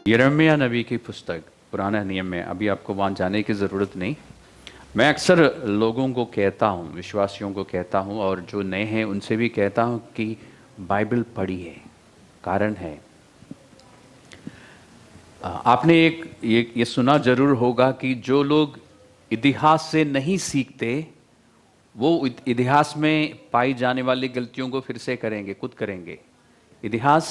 यिर्मयाह नबी की पुस्तक पुराने नियम में, अभी आपको वहाँ जाने की ज़रूरत नहीं। मैं अक्सर लोगों को कहता हूँ, विश्वासियों को कहता हूँ और जो नए हैं उनसे भी कहता हूँ कि बाइबल पढ़िए। कारण है, आपने एक ये सुना जरूर होगा कि जो लोग इतिहास से नहीं सीखते वो इतिहास में पाई जाने वाली गलतियों को फिर से करेंगे, खुद करेंगे। इतिहास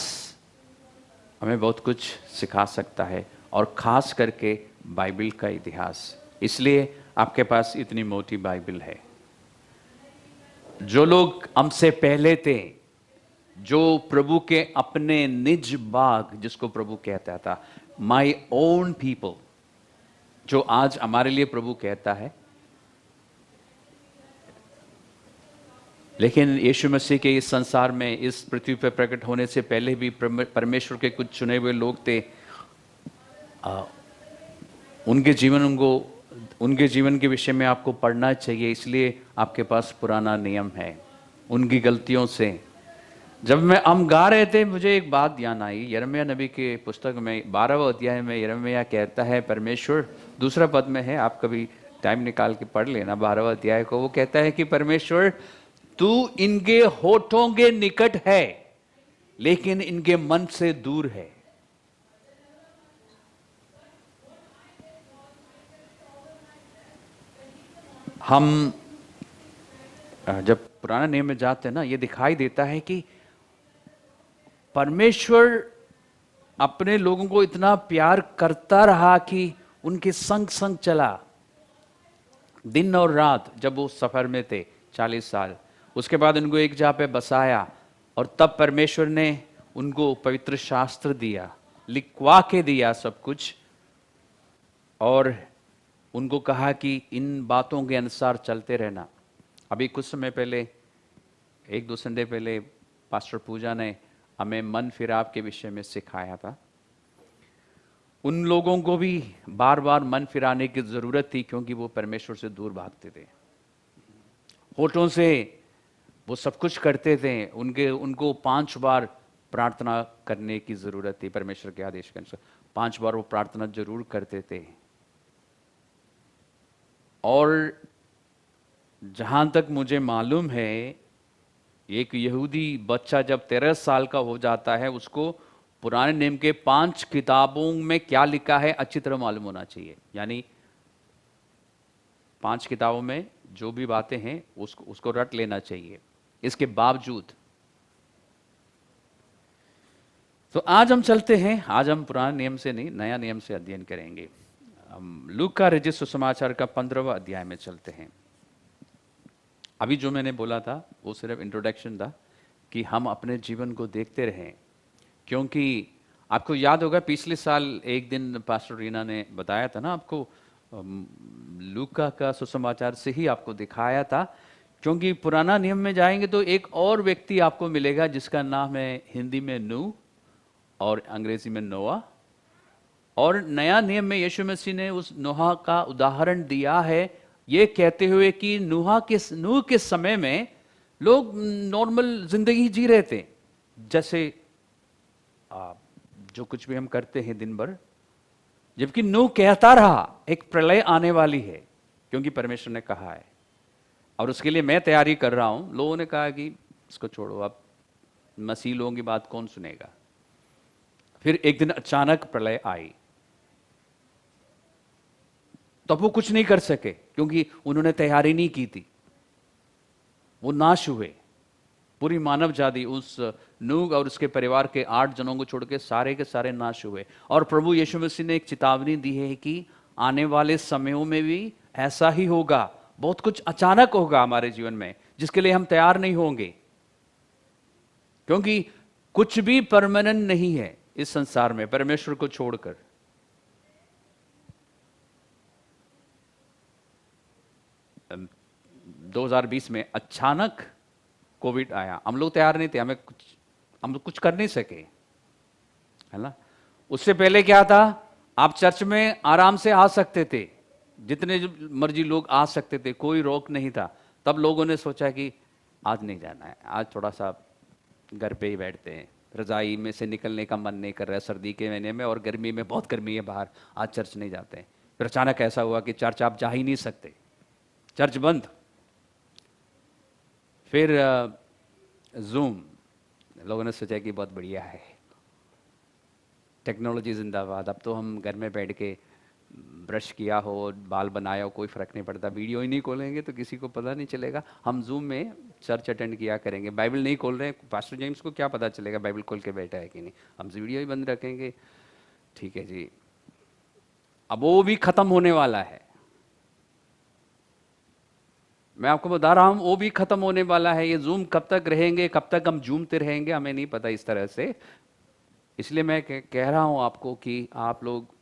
हमें बहुत कुछ सिखा सकता है और ख़ास करके बाइबल का इतिहास। इसलिए आपके पास इतनी मोटी बाइबल है। जो लोग हमसे पहले थे, जो प्रभु के अपने निज बाग, जिसको प्रभु कहता था माई ओन पीपल, जो आज हमारे लिए प्रभु कहता है, लेकिन यीशु मसीह के इस संसार में, इस पृथ्वी पर प्रकट होने से पहले भी परमेश्वर के कुछ चुने हुए लोग थे। उनके जीवन के विषय में आपको पढ़ना चाहिए। इसलिए आपके पास पुराना नियम है। उनकी गलतियों से जब हम गा रहे थे, मुझे एक बात ध्यान आई। यिर्मयाह नबी के पुस्तक में 12वें अध्याय में यिर्मयाह कहता है, परमेश्वर, दूसरा पद में है, आप कभी टाइम निकाल के पढ़ लेना 12वें अध्याय को। वो कहता है कि परमेश्वर, तू इनके होठों के निकट है लेकिन इनके मन से दूर है। हम जब पुराना नियम में जाते हैं ना, ये दिखाई देता है कि परमेश्वर अपने लोगों को इतना प्यार करता रहा कि उनके संग संग चला दिन और रात। जब वो सफर में थे 40 साल, उसके बाद उनको एक जगह पे बसाया और तब परमेश्वर ने उनको पवित्र शास्त्र दिया, लिखवा के दिया सब कुछ, और उनको कहा कि इन बातों के अनुसार चलते रहना। अभी कुछ समय पहले, एक दो संडे पहले, पास्टर पूजा ने हमें मन फिराव के विषय में सिखाया था। उन लोगों को भी बार बार मन फिराने की जरूरत थी क्योंकि वो परमेश्वर से दूर भागते थे। होठों से वो सब कुछ करते थे, उनको 5 बार प्रार्थना करने की जरूरत थी परमेश्वर के आदेश के अनुसार। 5 बार वो प्रार्थना जरूर करते थे। और जहां तक मुझे मालूम है, एक यहूदी बच्चा जब 13 साल का हो जाता है, उसको पुराने नियम के 5 किताबों में क्या लिखा है अच्छी तरह मालूम होना चाहिए। यानी 5 किताबों में जो भी बातें हैं उसको रट लेना चाहिए। इसके बावजूद तो आज हम चलते हैं, आज हम पुराने नियम से नहीं, नया नियम से अध्ययन करेंगे। हम लूका का रचित सुसमाचार का 15वां अध्याय में चलते हैं। अभी जो मैंने बोला था वो सिर्फ इंट्रोडक्शन था कि हम अपने जीवन को देखते रहें। क्योंकि आपको याद होगा पिछले साल एक दिन पास्टर रीना ने बताया था ना आपको, लूका का सुसमाचार से ही आपको दिखाया था। क्योंकि पुराना नियम में जाएंगे तो एक और व्यक्ति आपको मिलेगा जिसका नाम है हिंदी में नूह और अंग्रेजी में नोआ। और नया नियम में यीशु मसीह ने उस नोहा का उदाहरण दिया है, ये कहते हुए कि नूह के समय में लोग नॉर्मल जिंदगी जी रहे थे, जैसे जो कुछ भी हम करते हैं दिन भर। जबकि नूह कहता रहा एक प्रलय आने वाली है, क्योंकि परमेश्वर ने कहा है और उसके लिए मैं तैयारी कर रहा हूं। लोगों ने कहा कि इसको छोड़ो, अब मसीह लोगों की बात कौन सुनेगा। फिर एक दिन अचानक प्रलय आई, तब वो कुछ नहीं कर सके क्योंकि उन्होंने तैयारी नहीं की थी। वो नाश हुए, पूरी मानव जाति, उस नूह और उसके परिवार के 8 जनों को छोड़ के सारे नाश हुए। और प्रभु यीशु मसीह ने एक चेतावनी दी है कि आने वाले समयों में भी ऐसा ही होगा। बहुत कुछ अचानक होगा हमारे जीवन में जिसके लिए हम तैयार नहीं होंगे, क्योंकि कुछ भी परमानेंट नहीं है इस संसार में परमेश्वर को छोड़कर। अम, 2020 में अचानक कोविड आया, हम लोग तैयार नहीं थे, हम लोग कुछ कर नहीं सके, है ना। उससे पहले क्या था, आप चर्च में आराम से आ सकते थे, जितने मर्जी लोग आ सकते थे, कोई रोक नहीं था। तब लोगों ने सोचा कि आज नहीं जाना है, आज थोड़ा सा घर पे ही बैठते हैं, रजाई में से निकलने का मन नहीं कर रहा है सर्दी के महीने में, और गर्मी में बहुत गर्मी है बाहर, आज चर्च नहीं जाते हैं। फिर अचानक ऐसा हुआ कि चर्च आप जा ही नहीं सकते, चर्च बंद। फिर जूम, लोगों ने सोचा कि बहुत बढ़िया है, टेक्नोलॉजी जिंदाबाद, अब तो हम घर में बैठ के ब्रश किया हो, बाल बनाया हो, कोई फ़र्क नहीं पड़ता, वीडियो ही नहीं खोलेंगे तो किसी को पता नहीं चलेगा, हम जूम में चर्च अटेंड किया करेंगे। बाइबल नहीं खोल रहे हैं, पास्टर जेम्स को क्या पता चलेगा बाइबल खोल के बैठा है कि नहीं, हम वीडियो ही बंद रखेंगे। ठीक है जी, अब वो भी ख़त्म होने वाला है, मैं आपको बता रहा हूं वो भी ख़त्म होने वाला है। ये जूम कब तक रहेंगे, कब तक हम जूमते रहेंगे, हमें नहीं पता इस तरह से। इसलिए मैं कह रहा हूं आपको कि आप लोग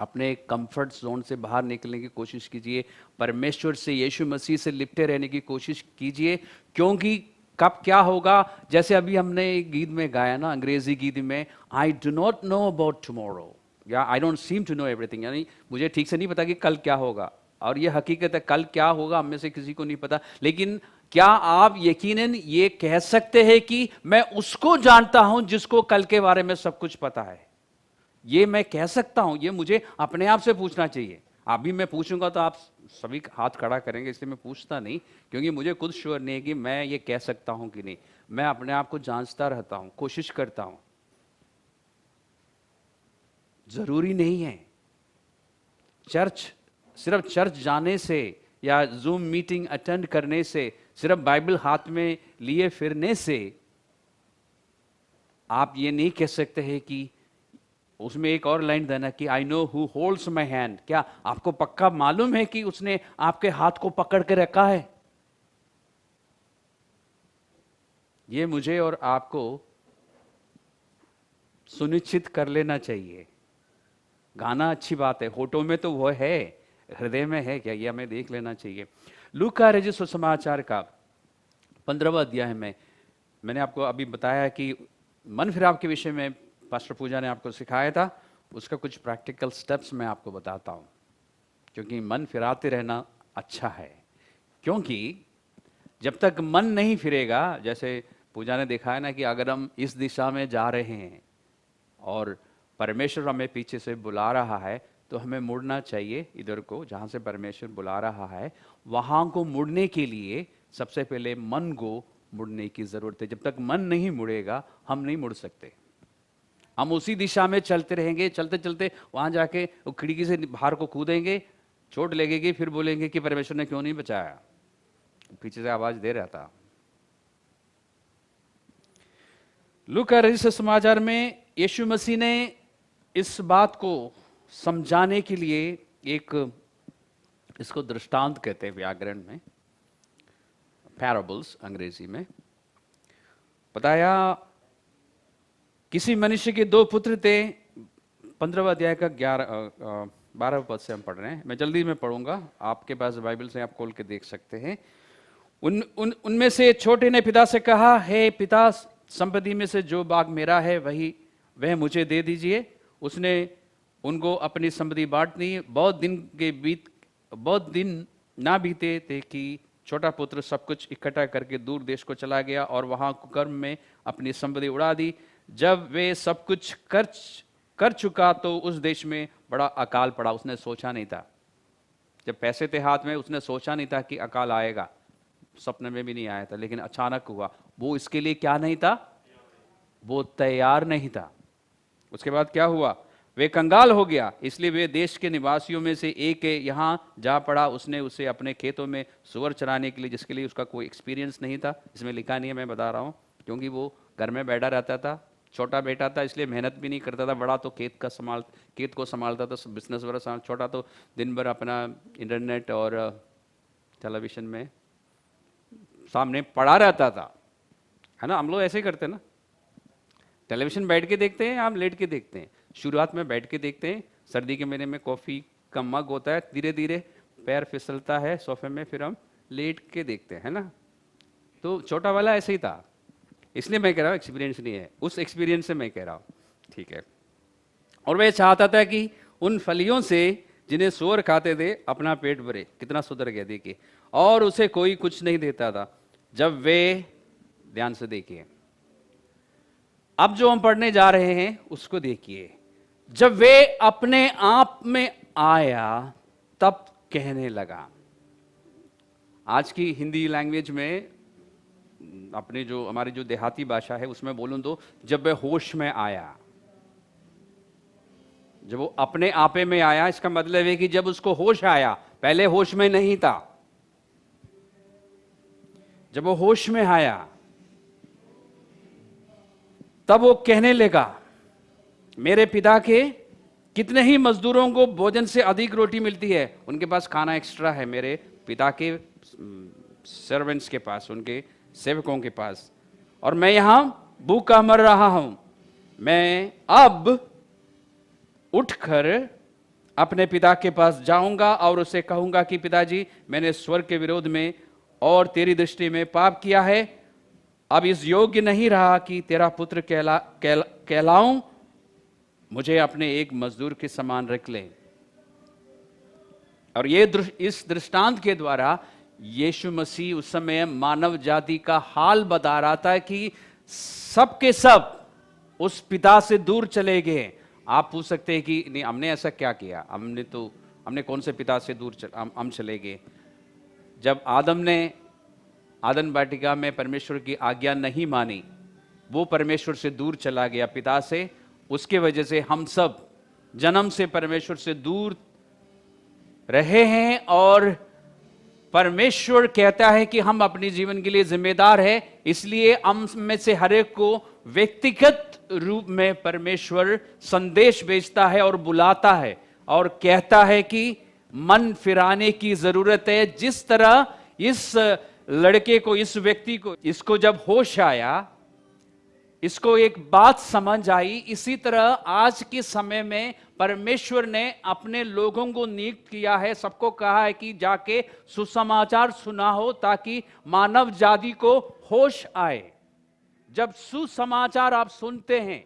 अपने कंफर्ट जोन से बाहर निकलने की कोशिश कीजिए, परमेश्वर से, यीशु मसीह से लिपटे रहने की कोशिश कीजिए, क्योंकि कब क्या होगा, जैसे अभी हमने एक गीत में गाया ना, अंग्रेजी गीत में, I do not know about tomorrow, या I don't seem to know everything, यानी मुझे ठीक से नहीं पता कि कल क्या होगा। और ये हकीकत है, कल क्या होगा हम में से किसी को नहीं पता, लेकिन क्या आप यकीनन ये कह सकते हैं कि मैं उसको जानता हूं जिसको कल के बारे में सब कुछ पता है? ये मैं कह सकता हूं, ये मुझे अपने आप से पूछना चाहिए। अभी मैं पूछूंगा तो आप सभी हाथ खड़ा करेंगे, इसलिए मैं पूछता नहीं, क्योंकि मुझे खुद श्योर नहीं है कि मैं ये कह सकता हूं कि नहीं। मैं अपने आप को जांचता रहता हूं, कोशिश करता हूं। जरूरी नहीं है चर्च, सिर्फ चर्च जाने से या जूम मीटिंग अटेंड करने से, सिर्फ बाइबल हाथ में लिए फिरने से आप ये नहीं कह सकते हैं कि, उसमें एक और लाइन देना कि I know who holds my hand. क्या आपको पक्का मालूम है कि उसने आपके हाथ को पकड़ के रखा है? ये मुझे और आपको सुनिश्चित कर लेना चाहिए। गाना अच्छी बात है, होठों में तो वो है, हृदय में है क्या, ये हमें देख लेना चाहिए। लूका रचित सुसमाचार का 15वां अध्याय में मैंने आपको अभी बताया कि मन फिराव के विषय में पास्टर पूजा ने आपको सिखाया था, उसका कुछ प्रैक्टिकल स्टेप्स मैं आपको बताता हूं, क्योंकि मन फिराते रहना अच्छा है। क्योंकि जब तक मन नहीं फिरेगा, जैसे पूजा ने दिखाया ना कि अगर हम इस दिशा में जा रहे हैं और परमेश्वर हमें पीछे से बुला रहा है, तो हमें मुड़ना चाहिए इधर को, जहाँ से परमेश्वर बुला रहा है वहाँ को मुड़ने के लिए सबसे पहले मन को मुड़ने की ज़रूरत है। जब तक मन नहीं मुड़ेगा हम नहीं मुड़ सकते, हम उसी दिशा में चलते रहेंगे, चलते चलते वहाँ जाके वो खिड़की से बाहर को कूदेंगे, चोट लगेगी, फिर बोलेंगे कि परमेश्वर ने क्यों नहीं बचाया, पीछे से आवाज़ दे रहा था। लूका रचित समाचार में यीशु मसीह ने इस बात को समझाने के लिए एक, इसको दृष्टांत कहते हैं व्याकरण में, पैराबल्स अंग्रेजी में, बताया। किसी मनुष्य के 2 पुत्र थे, 15वां अध्याय का 12 पद से हम पढ़ रहे हैं, मैं जल्दी में पढ़ूंगा, आपके पास बाइबल से आप खोल के देख सकते हैं। उनमें से छोटे ने पिता से कहा, हे पिता, संपत्ति में से जो भाग मेरा है वह मुझे दे दीजिए। उसने उनको अपनी संपत्ति बांट दी। बहुत दिन ना बीते थे कि छोटा पुत्र सब कुछ इकट्ठा करके दूर देश को चला गया और वहां कुकर्म में अपनी संपत्ति उड़ा दी। जब वे सब कुछ कर चुका तो उस देश में बड़ा अकाल पड़ा। उसने सोचा नहीं था, जब पैसे थे हाथ में, उसने सोचा नहीं था कि अकाल आएगा, सपने में भी नहीं आया था, लेकिन अचानक हुआ। वो इसके लिए क्या नहीं था, वो तैयार नहीं था। उसके बाद क्या हुआ, वे कंगाल हो गया, इसलिए वे देश के निवासियों में से एक के यहाँ जा पड़ा। उसने उसे अपने खेतों में सुअर चराने के लिए, जिसके लिए उसका कोई एक्सपीरियंस नहीं था, इसमें लिखा नहीं है, मैं बता रहा हूँ, क्योंकि वो घर में बैठा रहता था, छोटा बेटा था, इसलिए मेहनत भी नहीं करता था। बड़ा तो खेत को संभालता था, बिजनेस वगैरह। छोटा तो दिन भर अपना इंटरनेट और टेलीविजन में सामने पड़ा रहता था, है ना। हम लोग ऐसे ही करते हैं ना, टेलीविजन बैठ के देखते हैं, हम लेट के देखते हैं। शुरुआत में बैठ के देखते हैं, सर्दी के महीने में कॉफ़ी का मग होता है, धीरे धीरे पैर फिसलता है सोफे में, फिर हम लेट के देखते हैं, है ना। तो छोटा वाला ऐसे ही था, इसलिए मैं कह रहा हूँ एक्सपीरियंस नहीं है, उस एक्सपीरियंस से मैं कह रहा हूँ, ठीक है। और वह चाहता था कि उन फलियों से जिन्हें सूअर खाते थे अपना पेट भरे। कितना सुधर गया देखिए। और उसे कोई कुछ नहीं देता था। जब वे, ध्यान से देखिए, अब जो हम पढ़ने जा रहे हैं उसको देखिए। जब वे अपने आप में आया तब कहने लगा। आज की हिंदी लैंग्वेज में, अपने जो हमारी जो देहाती भाषा है उसमें बोलूं तो, जब वह होश में आया, जब वो अपने आपे में आया, इसका मतलब है कि जब उसको होश आया, पहले होश में नहीं था। जब वो होश में आया तब वो कहने लगा, मेरे पिता के कितने ही मजदूरों को भोजन से अधिक रोटी मिलती है, उनके पास खाना एक्स्ट्रा है, मेरे पिता के सर्वेंट्स के पास, उनके सेवकों के पास, और मैं यहां भूखा मर रहा हूं। मैं अब उठकर अपने पिता के पास जाऊंगा और उसे कहूंगा कि पिताजी, मैंने स्वर्ग के विरोध में और तेरी दृष्टि में पाप किया है, अब इस योग्य नहीं रहा कि तेरा पुत्र कहलाऊं, मुझे अपने एक मजदूर के समान रख ले। और इस दृष्टांत के द्वारा यीशु मसीह उस समय मानव जाति का हाल बता रहा था कि सब के सब उस पिता से दूर चले गए। आप पूछ सकते हैं कि नहीं, हमने ऐसा क्या किया, हमने कौन से पिता से दूर हम चले गए। जब आदम ने आदन वाटिका में परमेश्वर की आज्ञा नहीं मानी, वो परमेश्वर से दूर चला गया, पिता से। उसके वजह से हम सब जन्म से परमेश्वर से दूर रहे हैं, और परमेश्वर कहता है कि हम अपने जीवन के लिए जिम्मेदार है। इसलिए हम में से हर एक को व्यक्तिगत रूप में परमेश्वर संदेश भेजता है और बुलाता है और कहता है कि मन फिराने की जरूरत है। जिस तरह इस लड़के को, इस व्यक्ति को, इसको जब होश आया, इसको एक बात समझ आई, इसी तरह आज के समय में परमेश्वर ने अपने लोगों को नियुक्त किया है, सबको कहा है कि जाके सुसमाचार सुनाओ ताकि मानव जाति को होश आए। जब सुसमाचार आप सुनते हैं,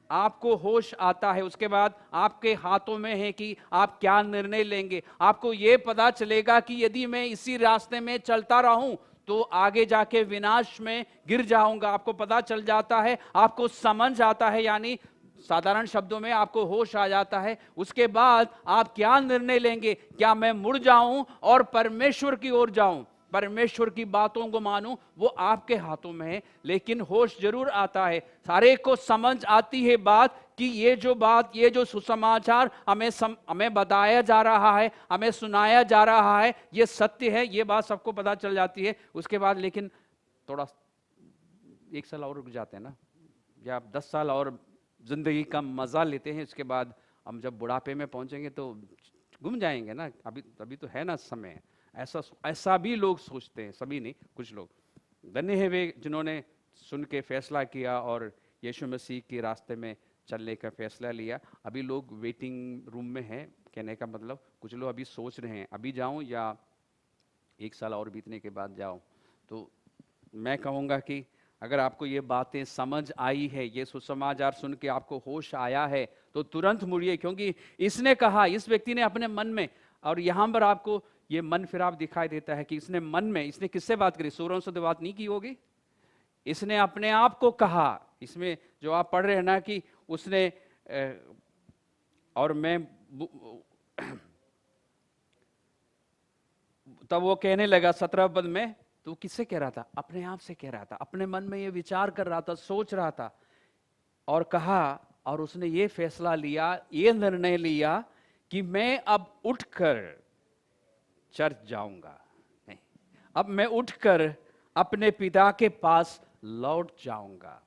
आपको होश आता है, उसके बाद आपके हाथों में है कि आप क्या निर्णय लेंगे। आपको यह पता चलेगा कि यदि मैं इसी रास्ते में चलता रहूं तो आगे जाके विनाश में गिर जाऊंगा। आपको पता चल जाता है, आपको समझ आता है, यानी साधारण शब्दों में आपको होश आ जाता है। उसके बाद आप क्या निर्णय लेंगे, क्या मैं मुड़ जाऊं और परमेश्वर की ओर जाऊं, परमेश्वर की बातों को मानूं, वो आपके हाथों में है। लेकिन होश जरूर आता है, सारे को समझ आती है बात कि ये जो सुसमाचार हमें बताया जा रहा है, हमें सुनाया जा रहा है, ये सत्य है, ये बात सबको पता चल जाती है। उसके बाद लेकिन थोड़ा 1 साल और रुक जाते हैं ना, या आप 10 साल और जिंदगी का मजा लेते हैं। उसके बाद हम जब बुढ़ापे में पहुंचेंगे तो गुम जाएंगे ना, अभी तो है ना समय। ऐसा भी लोग सोचते हैं, सभी नहीं, कुछ लोग। धन्य है वे जिन्होंने सुन के फैसला किया और यीशु मसीह के रास्ते में चलने का फैसला लिया। अभी लोग वेटिंग रूम में हैं, कहने का मतलब कुछ लोग अभी सोच रहे हैं अभी जाऊं या 1 साल और बीतने के बाद जाऊं। तो मैं कहूँगा कि अगर आपको ये बातें समझ आई है, ये सुसमाचार सुन के आपको होश आया है, तो तुरंत मुड़िए, क्योंकि इसने कहा, इस व्यक्ति ने अपने मन में, और यहां पर आपको ये मन फिराव दिखाई देता है कि इसने मन में, इसने किससे बात करी, सूरों से तो बात नहीं की होगी, इसने अपने आप को कहा। इसमें जो आप पढ़ रहे हैं ना कि उसने और मैं तब वो कहने लगा 17 पद में, तो किससे कह रहा था, अपने आप से कह रहा था, अपने मन में ये विचार कर रहा था, सोच रहा था, और कहा, और उसने ये फैसला लिया, ये निर्णय लिया कि मैं अब उठकर चर्च जाऊंगा, नहीं, अब मैं उठकर अपने पिता के पास लौट जाऊंगा,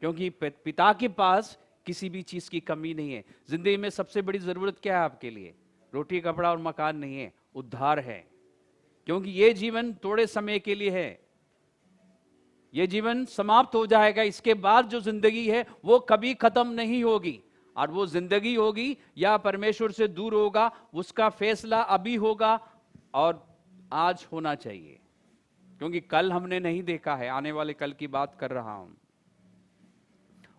क्योंकि पिता के पास किसी भी चीज की कमी नहीं है। जिंदगी में सबसे बड़ी जरूरत क्या है आपके लिए? रोटी, कपड़ा और मकान नहीं है, उद्धार है। क्योंकि ये जीवन थोड़े समय के लिए है, ये जीवन समाप्त हो जाएगा। इसके बाद जो जिंदगी है वो कभी खत्म नहीं होगी, और वो जिंदगी होगी या परमेश्वर से दूर होगा, उसका फैसला अभी होगा और आज होना चाहिए, क्योंकि कल हमने नहीं देखा है, आने वाले कल की बात कर रहा हूं।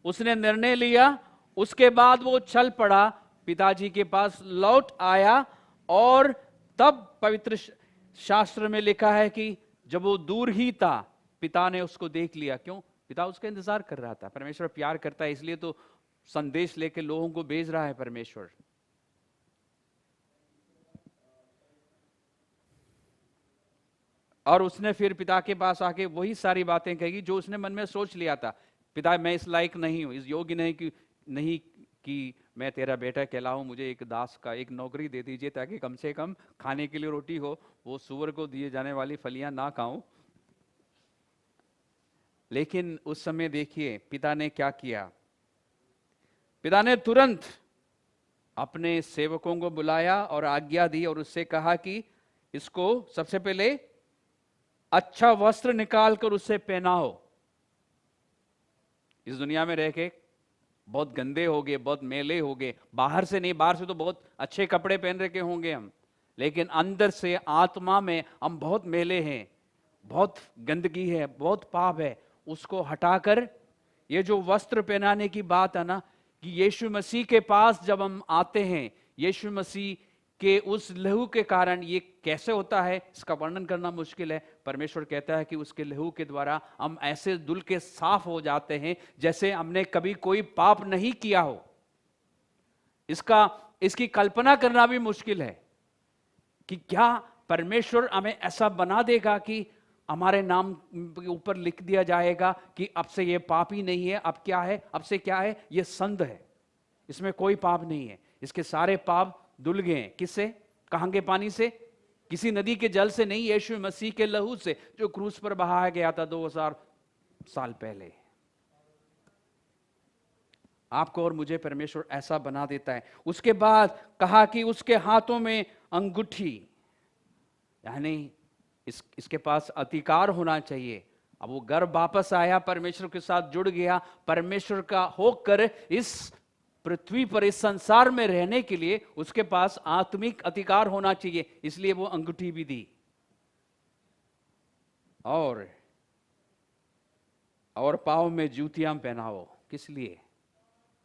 उसने निर्णय लिया, उसके बाद वो चल पड़ा, पिताजी के पास लौट आया, और तब पवित्र शास्त्र में लिखा है कि जब वो दूर ही था, पिता ने उसको देख लिया। क्यों? पिता उसका इंतजार कर रहा था। परमेश्वर प्यार करता है, इसलिए तो संदेश लेके लोगों को भेज रहा है परमेश्वर। और उसने फिर पिता के पास आके वही सारी बातें कही जो उसने मन में सोच लिया था। पिता, मैं इस लायक नहीं हूं, इस योग्य नहीं कि मैं तेरा बेटा कहलाऊं, मुझे एक दास का एक नौकरी दे दीजिए ताकि कम से कम खाने के लिए रोटी हो, वो सूअर को दिए जाने वाली फलियां ना खाऊं। लेकिन उस समय देखिए पिता ने क्या किया। पिता ने तुरंत अपने सेवकों को बुलाया और आज्ञा दी और उससे कहा कि इसको सबसे पहले अच्छा वस्त्र निकाल कर उससे पहनाओ। इस दुनिया में रह के बहुत गंदे हो गए, बहुत मैले हो गए। बाहर से नहीं, बाहर से तो बहुत अच्छे कपड़े पहन रखे होंगे हम, लेकिन अंदर से आत्मा में हम बहुत मैले हैं, बहुत गंदगी है, बहुत पाप है। उसको हटाकर ये जो वस्त्र पहनाने की बात है ना, कि यीशु मसीह के पास जब हम आते हैं, यीशु मसीह के उस लहू के कारण ये कैसे होता है इसका वर्णन करना मुश्किल है। परमेश्वर कहता है कि उसके लहू के द्वारा हम ऐसे धुल के साफ हो जाते हैं जैसे हमने कभी कोई पाप नहीं किया हो। इसकी कल्पना करना भी मुश्किल है कि क्या परमेश्वर हमें ऐसा बना देगा कि हमारे नाम के ऊपर लिख दिया जाएगा कि अब से ये पाप ही नहीं है, अब क्या है, अब से क्या है, ये संत है, इसमें कोई पाप नहीं है। इसके सारे पाप धुल गए हैं। किससे? कहां के पानी से? किसी नदी के जल से नहीं, यीशु मसीह के लहू से जो क्रूस पर बहाया गया था 2000 साल पहले। आपको और मुझे परमेश्वर ऐसा बना देता है। उसके बाद कहा कि उसके हाथों में अंगूठी, यानी इसके पास अधिकार होना चाहिए। अब वो घर वापस आया, परमेश्वर के साथ जुड़ गया, परमेश्वर का होकर इस पृथ्वी पर, इस संसार में रहने के लिए उसके पास आत्मिक अधिकार होना चाहिए, इसलिए वो अंगूठी भी दी। और पांव में जूतियां पहनाओ। किस लिए?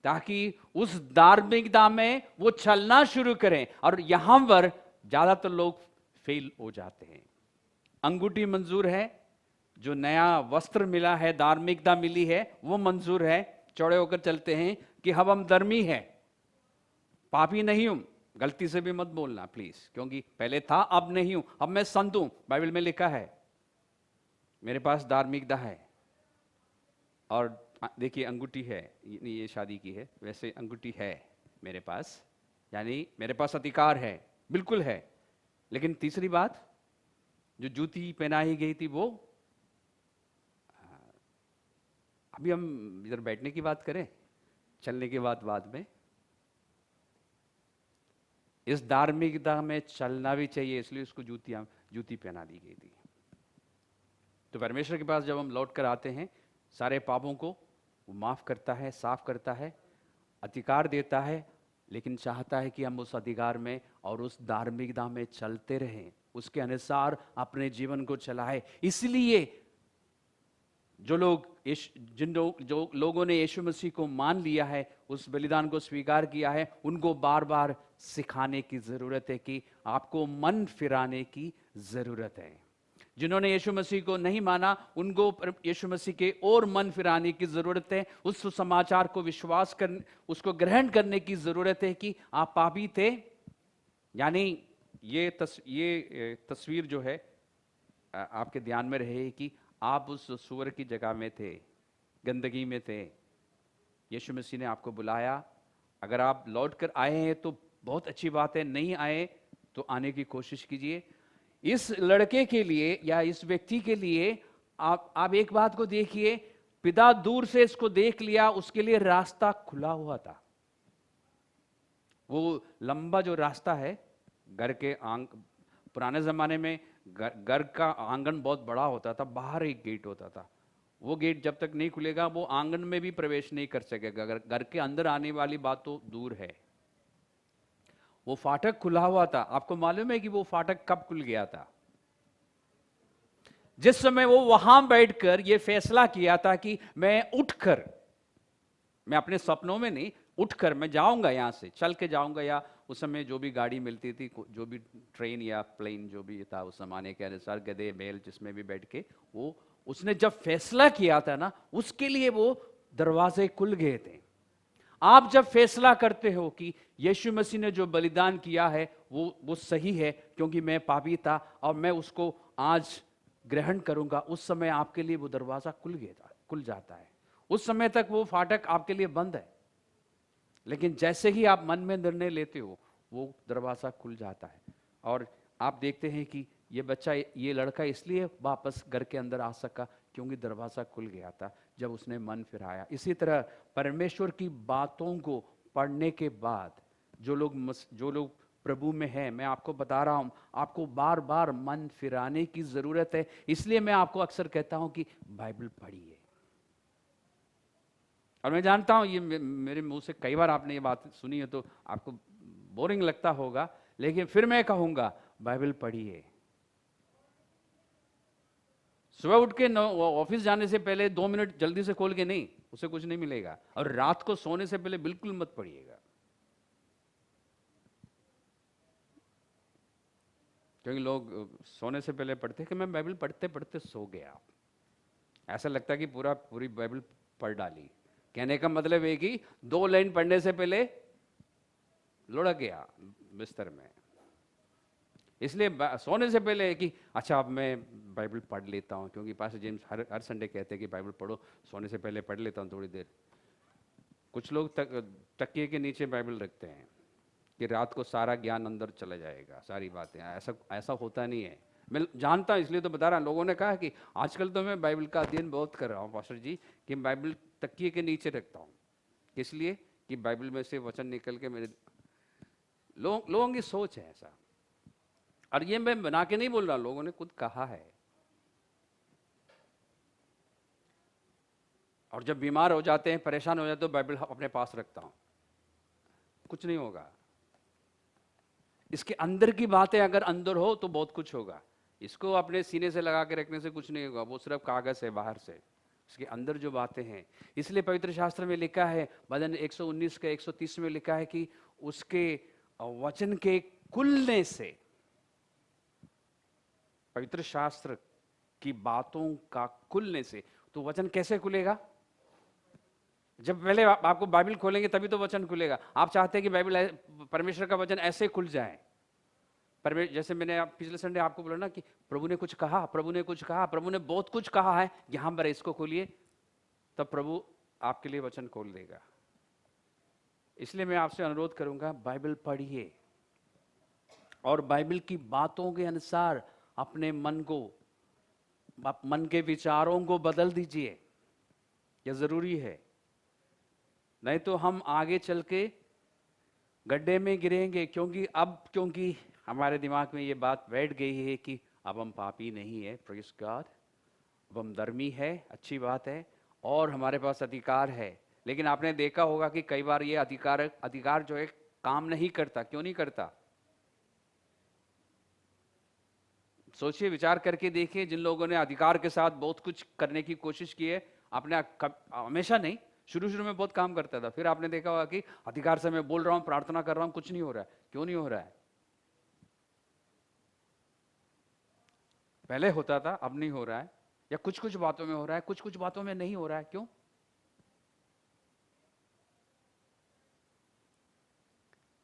ताकि उस धार्मिकता में वो चलना शुरू करें। और यहां पर ज्यादातर लोग फेल हो जाते हैं। अंगूठी मंजूर है, जो नया वस्त्र मिला है, धार्मिकता मिली है, वो मंजूर है, चौड़े होकर चलते हैं कि अब हम धर्मी है, पापी नहीं हूं। गलती से भी मत बोलना प्लीज, क्योंकि पहले था अब नहीं हूं, अब मैं संत हूं, बाइबल में लिखा है, मेरे पास धार्मिकता है। और देखिए अंगूठी है, ये शादी की है, वैसे अंगूठी है मेरे पास, यानी मेरे पास अधिकार है, बिल्कुल है। लेकिन तीसरी बात, जो जूती पहनाई गई थी वो, अभी हम इधर बैठने की बात करें, चलने की बात बाद में। इस धार्मिकता में चलना भी चाहिए, इसलिए उसको जूती पहना दी गई थी। तो परमेश्वर के पास जब हम लौट कर आते हैं, सारे पापों को वो माफ करता है, साफ करता है, अधिकार देता है, लेकिन चाहता है कि हम उस अधिकार में और उस धार्मिकता में चलते रहें, उसके अनुसार अपने जीवन को चलाए। इसलिए जो लोगों ने यीशु मसीह को मान लिया है, उस बलिदान को स्वीकार किया है, उनको बार बार सिखाने की जरूरत है कि आपको मन फिराने की जरूरत है। जिन्होंने यीशु मसीह को नहीं माना, उनको यीशु मसीह के और मन फिराने की जरूरत है। उस सुसमाचार को विश्वास कर, उसको ग्रहण करने की जरूरत है कि आप पापी थे। यानी ये तस्वीर जो है आपके ध्यान में रहे कि आप उस सूअर की जगह में थे, गंदगी में थे, यीशु मसीह ने आपको बुलाया। अगर आप लौट कर आए हैं तो बहुत अच्छी बात है, नहीं आए तो आने की कोशिश कीजिए। इस लड़के के लिए या इस व्यक्ति के लिए आप एक बात को देखिए, पिता दूर से इसको देख लिया, उसके लिए रास्ता खुला हुआ था। वो लंबा जो रास्ता है घर के पुराने जमाने में घर का आंगन बहुत बड़ा होता था, बाहर एक गेट होता था। वो गेट जब तक नहीं खुलेगा वो आंगन में भी प्रवेश नहीं कर सकेगा, घर के अंदर आने वाली बात तो दूर है। वो फाटक खुला हुआ था। आपको मालूम है कि वो फाटक कब खुल गया था? जिस समय वो वहां बैठकर ये फैसला किया था कि मैं उठकर, मैं अपने सपनों में नहीं, उठकर मैं जाऊंगा, यहां से चल के जाऊंगा, या उस समय जो भी गाड़ी मिलती थी, जो भी ट्रेन या प्लेन जो भी था उस जमाने के अनुसार, गधे बैल जिसमें भी बैठ के वो उसने जब फैसला किया था ना, उसके लिए वो दरवाजे खुल गए थे। आप जब फैसला करते हो कि यीशु मसीह ने जो बलिदान किया है वो सही है, क्योंकि मैं पापी था और मैं उसको आज ग्रहण करूंगा, उस समय आपके लिए वो दरवाजा खुल जाता है। उस समय तक वो फाटक आपके लिए बंद है, लेकिन जैसे ही आप मन में निर्णय लेते हो वो दरवाजा खुल जाता है। और आप देखते हैं कि ये लड़का इसलिए वापस घर के अंदर आ सका क्योंकि दरवाजा खुल गया था जब उसने मन फिराया। इसी तरह परमेश्वर की बातों को पढ़ने के बाद जो लोग प्रभु में हैं, मैं आपको बता रहा हूं, आपको बार बार मन फिराने की जरूरत है। इसलिए मैं आपको अक्सर कहता हूं कि बाइबल पढ़िए। और मैं जानता हूं ये मेरे मुंह से कई बार आपने ये बात सुनी है तो आपको बोरिंग लगता होगा, लेकिन फिर मैं कहूंगा बाइबल पढ़िए। सुबह उठ के ऑफिस जाने से पहले 2 मिनट जल्दी से खोल के नहीं, उसे कुछ नहीं मिलेगा। और रात को सोने से पहले बिल्कुल मत पढ़िएगा, क्योंकि लोग सोने से पहले पढ़ते हैं कि मैं बाइबल पढ़ते पढ़ते सो गया। ऐसा लगता है कि पूरी बाइबल पढ़ डाली। कहने का मतलब है कि 2 लाइन पढ़ने से पहले लुढ़क गया बिस्तर में। इसलिए सोने से पहले कि अच्छा अब मैं बाइबल पढ़ लेता हूँ, क्योंकि पास्टर जेम्स हर संडे कहते हैं कि बाइबल पढ़ो, सोने से पहले पढ़ लेता हूँ थोड़ी देर। कुछ लोग तकिए के नीचे बाइबल रखते हैं कि रात को सारा ज्ञान अंदर चला जाएगा, सारी बातें। ऐसा होता नहीं है। मैं जानता हूँ, इसलिए तो बता रहा हूँ। लोगों ने कहा कि आजकल तो मैं बाइबल का अध्ययन बहुत कर रहा हूँ पास्टर जी, कि बाइबल तकिए के नीचे रखता हूँ। किस लिए? कि बाइबल में से वचन निकल के मेरे लोगों की सोच है ऐसा। और ये मैं बना के नहीं बोल रहा, लोगों ने खुद कहा है। और जब बीमार हो जाते हैं, परेशान हो जाते हैं, तो बाइबल अपने पास रखता हूं, कुछ नहीं होगा। इसके अंदर की बातें अगर अंदर हो तो बहुत कुछ होगा। इसको अपने सीने से लगा के रखने से कुछ नहीं होगा, वो सिर्फ कागज है बाहर से। इसके अंदर जो बातें हैं, इसलिए पवित्र शास्त्र में लिखा है, भजन 119 के 130 में लिखा है कि उसके वचन के खुलने से, पवित्र शास्त्र की बातों का खुलने से। तो वचन कैसे खुलेगा? जब पहले आपको बाइबल खोलेंगे तभी तो वचन खुलेगा। आप चाहते हैं कि बाइबल परमेश्वर का वचन ऐसे खुल जाए। जैसे मैंने पिछले संडे आपको बोला ना कि प्रभु ने कुछ कहा, प्रभु ने कुछ कहा, प्रभु ने बहुत कुछ कहा है, यहां पर इसको खोलिए, तब प्रभु आपके लिए वचन खोल देगा। इसलिए मैं आपसे अनुरोध करूंगा, बाइबल पढ़िए और बाइबल की बातों के अनुसार अपने मन के विचारों को बदल दीजिए। यह जरूरी है, नहीं तो हम आगे चल के गड्ढे में गिरेंगे। क्योंकि हमारे दिमाग में ये बात बैठ गई है कि अब हम पापी नहीं है, प्रेज़ गॉड, अब हम धर्मी है, अच्छी बात है, और हमारे पास अधिकार है। लेकिन आपने देखा होगा कि कई बार ये अधिकार जो है काम नहीं करता। क्यों नहीं करता? सोचिए, विचार करके देखिए, जिन लोगों ने अधिकार के साथ बहुत कुछ करने की कोशिश की है, आपने हमेशा नहीं, शुरू में बहुत काम करता था, फिर आपने देखा होगा कि अधिकार से मैं बोल रहा हूं, प्रार्थना कर रहा हूं, कुछ नहीं हो रहा है। क्यों नहीं हो रहा है? पहले होता था, अब नहीं हो रहा है, या कुछ कुछ बातों में हो रहा है, कुछ कुछ बातों में नहीं हो रहा है। क्यों?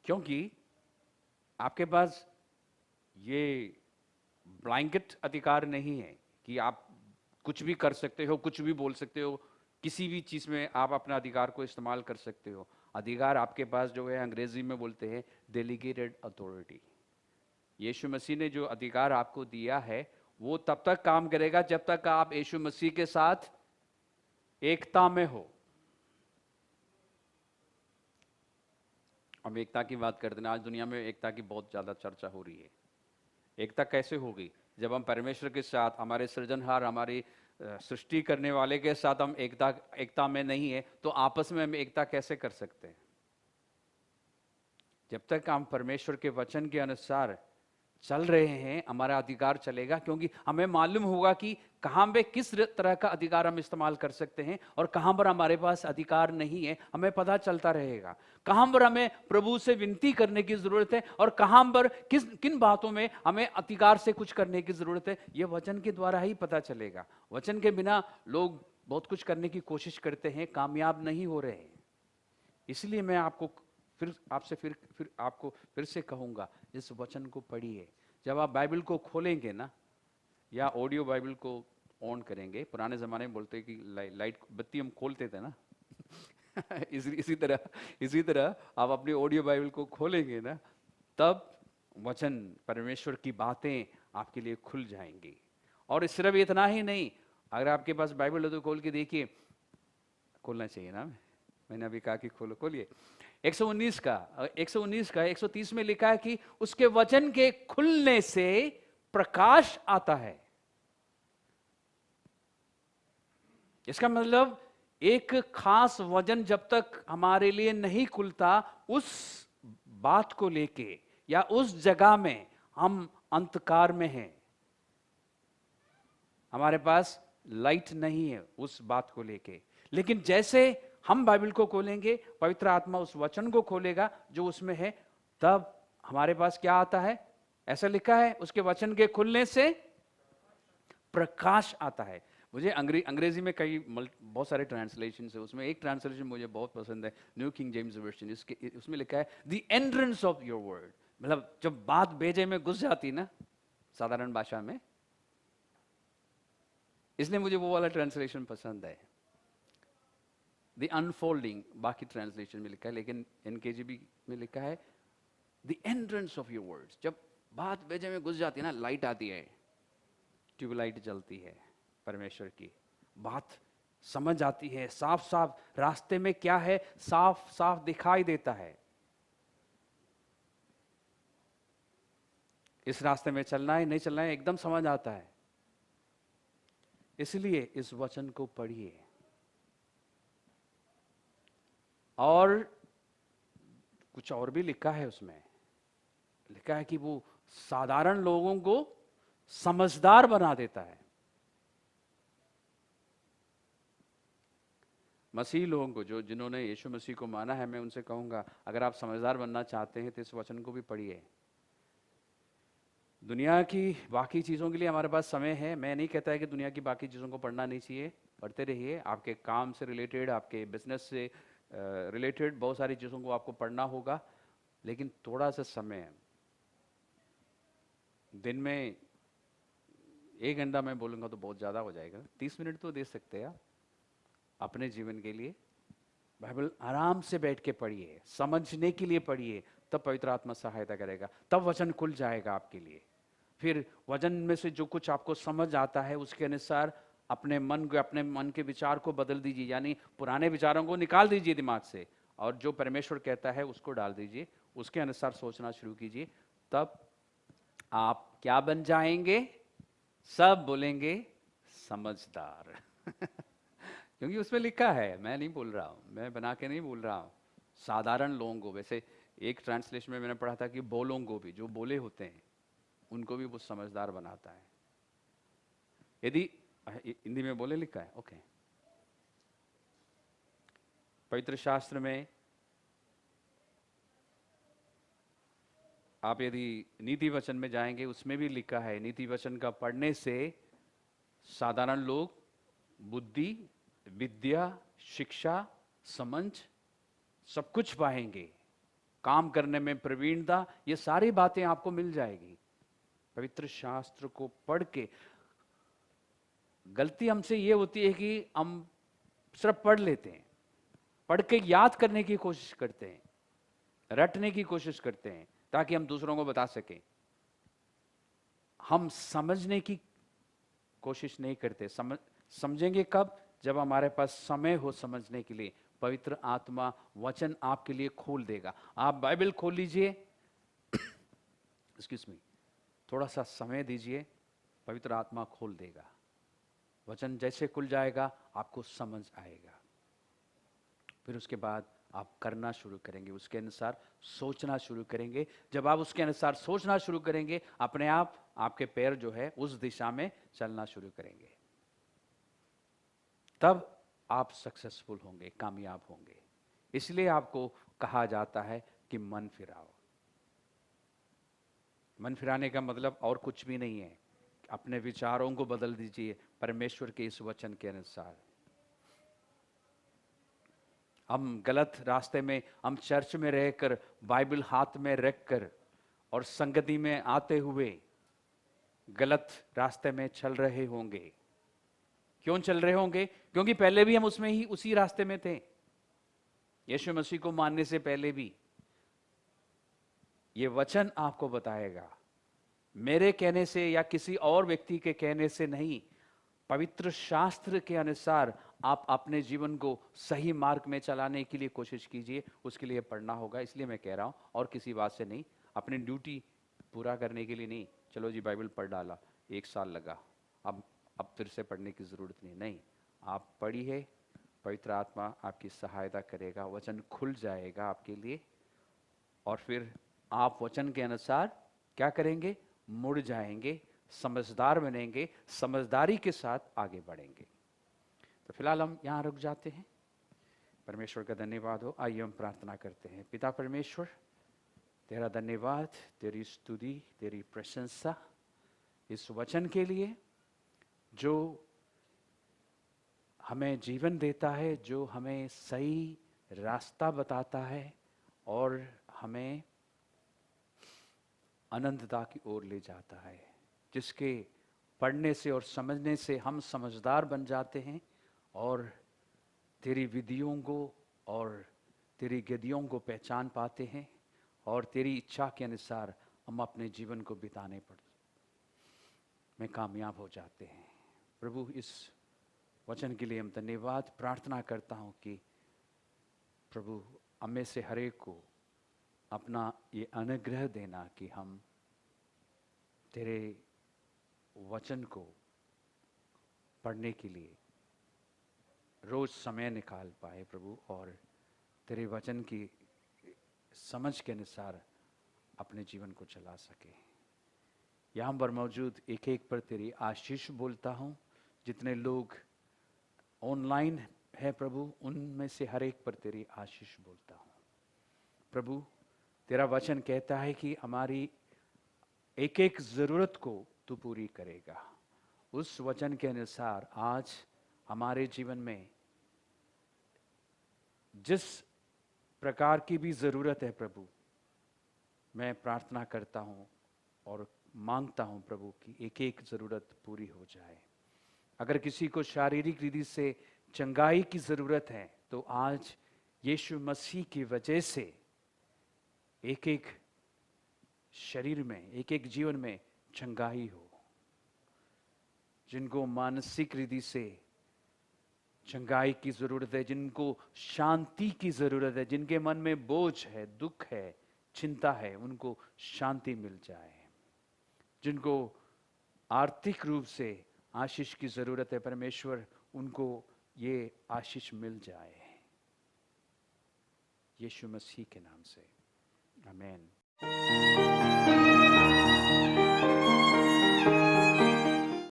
क्योंकि आपके पास ये ब्लैंकेट अधिकार नहीं है कि आप कुछ भी कर सकते हो, कुछ भी बोल सकते हो, किसी भी चीज में आप अपना अधिकार को इस्तेमाल कर सकते हो। अधिकार आपके पास जो है, अंग्रेजी में बोलते हैं डेलीगेटेड अथॉरिटी। यीशु मसीह ने जो अधिकार आपको दिया है वो तब तक काम करेगा जब तक आप यीशु मसीह के साथ एकता में हो। हम एकता की बात करते हैं, आज दुनिया में एकता की बहुत ज्यादा चर्चा हो रही है। एकता कैसे होगी? जब हम परमेश्वर के साथ, हमारे सृजनहार, हमारी सृष्टि करने वाले के साथ हम एकता में नहीं है, तो आपस में हम एकता कैसे कर सकते हैं? जब तक हम परमेश्वर के वचन के अनुसार चल रहे हैं हमारा अधिकार चलेगा, क्योंकि हमें मालूम होगा कि कहां पे किस तरह का अधिकार हम इस्तेमाल कर सकते हैं और कहां पर हमारे पास अधिकार नहीं है, हमें पता चलता रहेगा। कहां पर हमें प्रभु से विनती करने की जरूरत है और कहां पर किन बातों में हमें अधिकार से कुछ करने की जरूरत है, यह वचन के द्वारा ही पता चलेगा। वचन के बिना लोग बहुत कुछ करने की कोशिश करते हैं, कामयाब नहीं हो रहे हैं। इसलिए मैं आपको फिर से कहूंगा, इस वचन को पढ़िए। जब आप बाइबल को खोलेंगे ना, या ऑडियो बाइबल को ऑन करेंगे, पुराने जमाने में बोलते कि लाइट बत्ती हम खोलते थे ना इसी तरह आप अपनी ऑडियो बाइबल को खोलेंगे ना, तब वचन परमेश्वर की बातें आपके लिए खुल जाएंगी। और सिर्फ इतना ही नहीं, अगर आपके पास बाइबल है तो खोल के देखिए, खोलना चाहिए ना, मैंने अभी कहा कि खोलो, खोलिए 119 का 130 में लिखा है कि उसके वचन के खुलने से प्रकाश आता है। इसका मतलब एक खास वचन जब तक हमारे लिए नहीं खुलता, उस बात को लेके या उस जगह में हम अंधकार में हैं, हमारे पास लाइट नहीं है उस बात को लेके। लेकिन जैसे हम बाइबल को खोलेंगे, पवित्र आत्मा उस वचन को खोलेगा जो उसमें है, तब हमारे पास क्या आता है? ऐसा लिखा है, उसके वचन के खुलने से प्रकाश आता है। मुझे अंग्रेजी में बहुत सारे ट्रांसलेशन है, उसमें एक ट्रांसलेशन मुझे बहुत पसंद है, न्यू किंग जेम्स वर्जन। उसमें लिखा है the entrance of your word, मतलब जब बात बेजे में घुस जाती ना, साधारण भाषा में, इसलिए मुझे वो वाला ट्रांसलेशन पसंद है। द अनफोल्डिंग बाकी ट्रांसलेशन में लिखा है, लेकिन एनकेजीबी में लिखा है the entrance of your words. जब बात बेजे में घुस जाती है ना, लाइट आती है, ट्यूबलाइट जलती है, परमेश्वर की बात समझ आती है, साफ साफ रास्ते में क्या है साफ साफ दिखाई देता है। इस रास्ते में चलना है, नहीं चलना है, एकदम समझ आता है। इसलिए इस वचन को पढ़िए। और कुछ और भी लिखा है, उसमें लिखा है कि वो साधारण लोगों को समझदार बना देता है। मसीह लोगों को, जिन्होंने यीशु मसीह को माना है, मैं उनसे कहूंगा, अगर आप समझदार बनना चाहते हैं तो इस वचन को भी पढ़िए। दुनिया की बाकी चीज़ों के लिए हमारे पास समय है, मैं नहीं कहता है कि दुनिया की बाकी चीज़ों को पढ़ना नहीं चाहिए, पढ़ते रहिए। आपके काम से रिलेटेड, आपके बिजनेस से रिलेटेड बहुत सारी चीज़ों को आपको पढ़ना होगा, लेकिन थोड़ा सा समय, दिन में 1 घंटा मैं बोलूँगा तो बहुत ज़्यादा हो जाएगा, 30 मिनट तो दे सकते हैं आप अपने जीवन के लिए। बाइबल आराम से बैठ के पढ़िए, समझने के लिए पढ़िए, तब पवित्र आत्मा सहायता करेगा, तब वचन खुल जाएगा आपके लिए। फिर वचन में से जो कुछ आपको समझ आता है, उसके अनुसार अपने मन के विचार को बदल दीजिए, यानी पुराने विचारों को निकाल दीजिए दिमाग से, और जो परमेश्वर कहता है उसको डाल दीजिए, उसके अनुसार सोचना शुरू कीजिए। तब आप क्या बन जाएंगे? सब बोलेंगे समझदार क्योंकि उसमें लिखा है, मैं नहीं बोल रहा हूं, मैं बना के नहीं बोल रहा हूं। साधारण लोगों को, वैसे एक ट्रांसलेशन में मैंने पढ़ा था कि बोलों को भी, जो बोले होते हैं उनको भी वो समझदार बनाता है। यदि हिंदी में बोले लिखा है, ओके। पवित्र शास्त्र में आप यदि नीति वचन में जाएंगे, उसमें भी लिखा है, नीति वचन का पढ़ने से साधारण लोग बुद्धि, विद्या, शिक्षा, समझ सब कुछ पाएंगे, काम करने में प्रवीणता, ये सारी बातें आपको मिल जाएगी पवित्र शास्त्र को पढ़ के। गलती हमसे ये होती है कि हम सिर्फ पढ़ लेते हैं, पढ़ के याद करने की कोशिश करते हैं, रटने की कोशिश करते हैं ताकि हम दूसरों को बता सकें। हम समझने की कोशिश नहीं करते। समझेंगे कब? जब हमारे पास समय हो समझने के लिए। पवित्र आत्मा वचन आपके लिए खोल देगा। आप बाइबल खोल लीजिए एक्सक्यूज मी, थोड़ा सा समय दीजिए, पवित्र आत्मा खोल देगा। वचन जैसे खुल जाएगा आपको समझ आएगा, फिर उसके बाद आप करना शुरू करेंगे, उसके अनुसार सोचना शुरू करेंगे। जब आप उसके अनुसार सोचना शुरू करेंगे, अपने आप आपके पैर जो है उस दिशा में चलना शुरू करेंगे। तब आप सक्सेसफुल होंगे, कामयाब होंगे। इसलिए आपको कहा जाता है कि मन फिराओ। मन फिराने का मतलब और कुछ भी नहीं है। अपने विचारों को बदल दीजिए परमेश्वर के इस वचन के अनुसार। हम गलत रास्ते में, हम चर्च में रहकर, बाइबल हाथ में रखकर और संगति में आते हुए गलत रास्ते में चल रहे होंगे। क्यों चल रहे होंगे? क्योंकि पहले भी हम उसमें ही, उसी रास्ते में थे। यीशु मसीह को मानने से पहले भी। ये वचन आपको बताएगा, मेरे कहने से या किसी और व्यक्ति के कहने से नहीं, पवित्र शास्त्र के अनुसार आप अपने जीवन को सही मार्ग में चलाने के लिए कोशिश कीजिए। उसके लिए पढ़ना होगा, इसलिए मैं कह रहा हूं, और किसी बात से नहीं। अपनी ड्यूटी पूरा करने के लिए नहीं, चलो जी बाइबल पढ़ डाला, 1 साल लगा, अब फिर से पढ़ने की ज़रूरत नहीं। नहीं, आप पढ़िए, पवित्र आत्मा आपकी सहायता करेगा, वचन खुल जाएगा आपके लिए, और फिर आप वचन के अनुसार क्या करेंगे? मुड़ जाएंगे, समझदार बनेंगे, समझदारी के साथ आगे बढ़ेंगे। तो फिलहाल हम यहाँ रुक जाते हैं। परमेश्वर का धन्यवाद हो। आइए हम प्रार्थना करते हैं। पिता परमेश्वर, तेरा धन्यवाद, तेरी स्तुति, तेरी प्रशंसा इस वचन के लिए जो हमें जीवन देता है, जो हमें सही रास्ता बताता है और हमें अनंतता की ओर ले जाता है, जिसके पढ़ने से और समझने से हम समझदार बन जाते हैं और तेरी विधियों को और तेरी गतियों को पहचान पाते हैं और तेरी इच्छा के अनुसार हम अपने जीवन को बिताने में कामयाब हो जाते हैं। प्रभु, इस वचन के लिए हम धन्यवाद प्रार्थना करता हूँ कि प्रभु हमें से हर एक को अपना ये अनुग्रह देना कि हम तेरे वचन को पढ़ने के लिए रोज समय निकाल पाए प्रभु, और तेरे वचन की समझ के अनुसार अपने जीवन को चला सके। यहाँ पर मौजूद एक एक पर तेरी आशीष बोलता हूँ। जितने लोग ऑनलाइन है प्रभु, उनमें से हर एक पर तेरी आशीष बोलता हूँ। प्रभु, तेरा वचन कहता है कि हमारी एक एक ज़रूरत को तू पूरी करेगा। उस वचन के अनुसार आज हमारे जीवन में जिस प्रकार की भी ज़रूरत है प्रभु, मैं प्रार्थना करता हूँ और मांगता हूँ प्रभु कि एक एक ज़रूरत पूरी हो जाए। अगर किसी को शारीरिक रीति से चंगाई की ज़रूरत है, तो आज यीशु मसीह की वजह से एक एक शरीर में, एक एक जीवन में चंगाई हो। जिनको मानसिक रीति से चंगाई की ज़रूरत है, जिनको शांति की ज़रूरत है, जिनके मन में बोझ है, दुख है, चिंता है, उनको शांति मिल जाए। जिनको आर्थिक रूप से आशीष की ज़रूरत है परमेश्वर, उनको ये आशीष मिल जाए, यीशु मसीह के नाम से, आमीन।